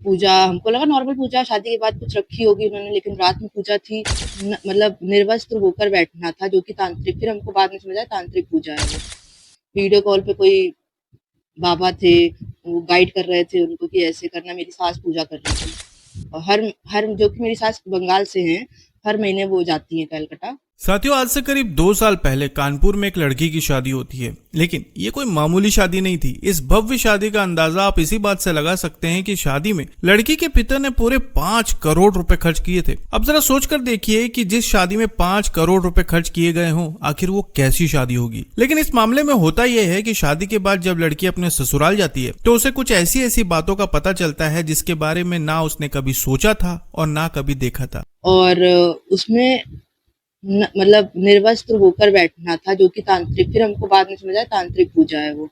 पूजा हमको लगा नॉर्मल पूजा शादी के बाद कुछ रखी होगी उन्होंने, लेकिन रात में पूजा थी। मतलब निर्वस्त्र होकर बैठना था, जो कि तांत्रिक, फिर हमको बाद में समझ आया तांत्रिक पूजा है वो। वीडियो कॉल पे कोई बाबा थे, वो गाइड कर रहे थे उनको कि ऐसे करना। मेरी सास पूजा कर रही थी, और हर हर जो कि मेरी सास बंगाल से हैं, हर महीने वो जाती हैं कलकत्ता। साथियों, आज से करीब 2 साल पहले कानपुर में एक लड़की की शादी होती है, लेकिन ये कोई मामूली शादी नहीं थी। इस भव्य शादी का अंदाजा आप इसी बात से लगा सकते हैं कि शादी में लड़की के पिता ने पूरे 5 करोड़ रुपए खर्च किए थे। अब जरा सोचकर देखिए कि जिस शादी में 5 करोड़ रुपए खर्च किए गए हों, आखिर वो कैसी शादी होगी। लेकिन इस मामले में होता यह है कि शादी के बाद जब लड़की अपने ससुराल जाती है तो उसे कुछ ऐसी ऐसी बातों का पता चलता है जिसके बारे में ना उसने कभी सोचा था और ना कभी देखा था। और उसमें मतलब निर्वस्त्र होकर बैठना था, जो कि तांत्रिक, फिर हमको बाद में समझ आया तांत्रिक पूजा है वो।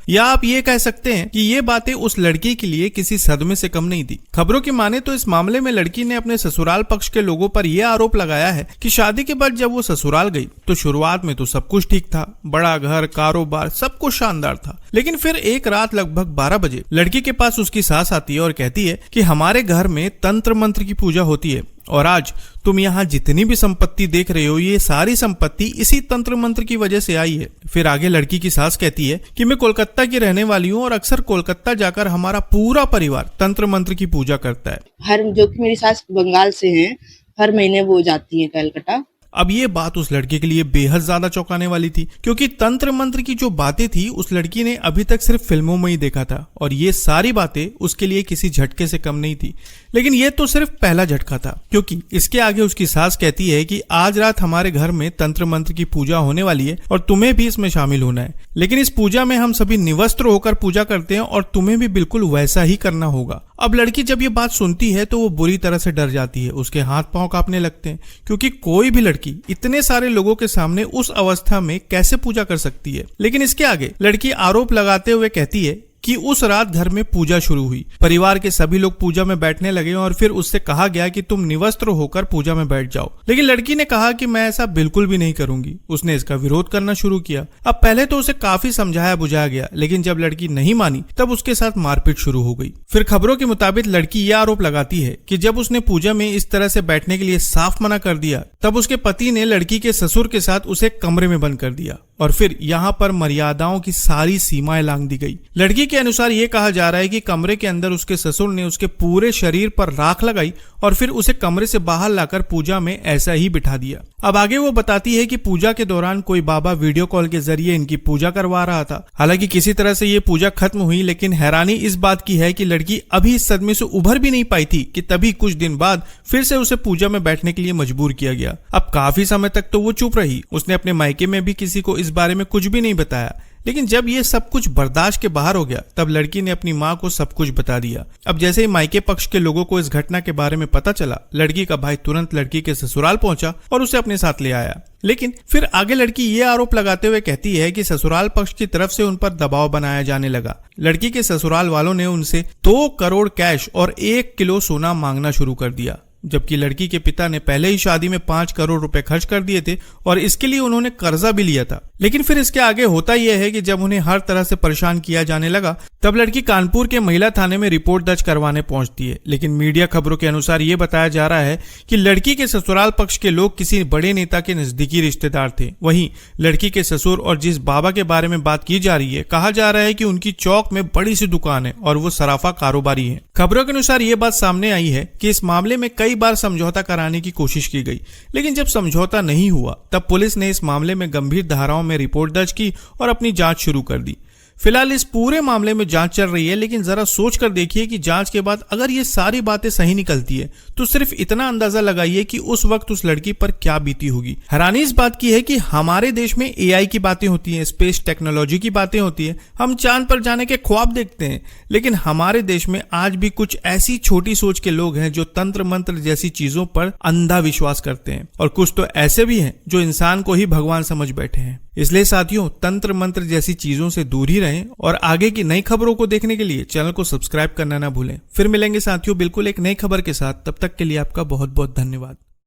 या आप ये कह सकते हैं कि ये बातें उस लड़की के लिए किसी सदमे से कम नहीं थी। खबरों की माने तो इस मामले में लड़की ने अपने ससुराल पक्ष के लोगों पर यह आरोप लगाया है कि शादी के बाद जब वो ससुराल गई तो शुरुआत में तो सब कुछ ठीक था, बड़ा घर, कारोबार, सब कुछ शानदार था। लेकिन फिर एक रात लगभग 12 बजे लड़की के पास उसकी सास आती है और कहती है कि हमारे घर में तंत्र मंत्र की पूजा होती है और आज तुम यहाँ जितनी भी संपत्ति देख रहे हो, ये सारी संपत्ति इसी तंत्र मंत्र की वजह से आई है। फिर आगे लड़की की सास कहती है कि मैं कोलकाता की रहने वाली हूँ और अक्सर कोलकाता जाकर हमारा पूरा परिवार तंत्र मंत्र की पूजा करता है। जो कि मेरी सास बंगाल से हैं, हर महीने वो जाती हैं कलकत्ता। अब ये बात उस लड़के के लिए बेहद ज्यादा चौंकाने वाली थी, क्योंकि तंत्र मंत्र की जो बातें थी उस लड़की ने अभी तक सिर्फ फिल्मों में ही देखा था और ये सारी बातें उसके लिए किसी झटके से कम नहीं थी। लेकिन ये तो सिर्फ पहला झटका था, क्योंकि इसके आगे उसकी सास कहती है कि आज रात हमारे घर में तंत्र मंत्र की पूजा होने वाली है और तुम्हें भी इसमें शामिल होना है। लेकिन इस पूजा में हम सभी निवस्त्र होकर पूजा करते हैं और तुम्हें भी बिल्कुल वैसा ही करना होगा। अब लड़की जब ये बात सुनती है तो वो बुरी तरह से डर जाती है, उसके हाथ पांव कांपने लगते हैं, क्योंकि कोई भी लड़की इतने सारे लोगों के सामने उस अवस्था में कैसे पूजा कर सकती है। लेकिन इसके आगे लड़की आरोप लगाते हुए कहती है कि उस रात घर में पूजा शुरू हुई, परिवार के सभी लोग पूजा में बैठने लगे और फिर उससे कहा गया कि तुम निवस्त्र होकर पूजा में बैठ जाओ। लेकिन लड़की ने कहा कि मैं ऐसा बिल्कुल भी नहीं करूंगी। उसने इसका विरोध करना शुरू किया। अब पहले तो उसे काफी समझाया बुझाया गया, लेकिन जब लड़की नहीं मानी तब उसके साथ मारपीट शुरू हो गई। फिर खबरों के मुताबिक लड़की यह आरोप लगाती है कि जब उसने पूजा में इस तरह से बैठने के लिए साफ मना कर दिया, तब उसके पति ने लड़की के ससुर के साथ उसे कमरे में बंद कर दिया और फिर यहाँ पर मर्यादाओं की सारी सीमाएं लांघ दी गई। लड़की के अनुसार ये कहा जा रहा है कि कमरे के अंदर उसके ससुर ने उसके पूरे शरीर पर राख लगाई और फिर उसे कमरे से बाहर लाकर पूजा में ऐसा ही बिठा दिया। अब आगे वो बताती है कि पूजा के दौरान कोई बाबा वीडियो कॉल के जरिए इनकी पूजा करवा रहा था। हालांकि किसी तरह से ये पूजा खत्म हुई, लेकिन हैरानी इस बात की है कि लड़की अभी इस सदमे से उभर भी नहीं पाई थी कि तभी कुछ दिन बाद फिर से उसे पूजा में बैठने के लिए मजबूर किया गया। अब काफी समय तक तो वो चुप रही, उसने अपने मायके में भी किसी को इस बारे में कुछ भी नहीं बताया। लेकिन जब ये सब कुछ बर्दाश्त के बाहर हो गया तब लड़की ने अपनी माँ को सब कुछ बता दिया। अब जैसे ही मायके पक्ष के लोगों को इस घटना के बारे में पता चला, लड़की का भाई तुरंत लड़की के ससुराल पहुंचा और उसे अपने साथ ले आया। लेकिन फिर आगे लड़की ये आरोप लगाते हुए कहती है कि ससुराल पक्ष की तरफ से उन पर दबाव बनाया जाने लगा। लड़की के ससुराल वालों ने उनसे 2 करोड़ कैश और 1 किलो सोना मांगना शुरू कर दिया, जबकि लड़की के पिता ने पहले ही शादी में 5 करोड़ रुपए खर्च कर दिए थे और इसके लिए उन्होंने कर्जा भी लिया था। लेकिन फिर इसके आगे होता यह है कि जब उन्हें हर तरह से परेशान किया जाने लगा तब लड़की कानपुर के महिला थाने में रिपोर्ट दर्ज करवाने पहुंचती है। लेकिन मीडिया खबरों के अनुसार ये बताया जा रहा है कि लड़की के ससुराल पक्ष के लोग किसी बड़े नेता के नजदीकी रिश्तेदार थे। वहीं लड़की के ससुर और जिस बाबा के बारे में बात की जा रही है, कहा जा रहा है कि उनकी चौक में बड़ी सी दुकान है और वो सराफा कारोबारी है। खबरों के अनुसार ये बात सामने आई है कि इस मामले में कई बार समझौता कराने की कोशिश की गई, लेकिन जब समझौता नहीं हुआ तब पुलिस ने इस मामले में गंभीर धाराओं में रिपोर्ट दर्ज की और अपनी जांच शुरू कर दी। फिलहाल इस पूरे मामले में जांच चल रही है, लेकिन जरा सोच कर देखिए कि जांच के बाद अगर ये सारी बातें सही निकलती है तो सिर्फ इतना अंदाजा लगाइए कि उस वक्त उस लड़की पर क्या बीती होगी। हैरानी इस बात की है कि हमारे देश में एआई की बातें होती हैं, स्पेस टेक्नोलॉजी की बातें होती है, हम चांद पर जाने के ख्वाब देखते हैं, लेकिन हमारे देश में आज भी कुछ ऐसी छोटी सोच के लोग हैं जो तंत्र मंत्र जैसी चीजों पर अंधा विश्वास करते हैं और कुछ तो ऐसे भी हैं जो इंसान को ही भगवान समझ बैठे हैं। इसलिए साथियों, तंत्र मंत्र जैसी चीजों से दूर ही रहें और आगे की नई खबरों को देखने के लिए चैनल को सब्सक्राइब करना ना भूलें। फिर मिलेंगे साथियों बिल्कुल एक नई खबर के साथ, तब तक के लिए आपका बहुत बहुत धन्यवाद।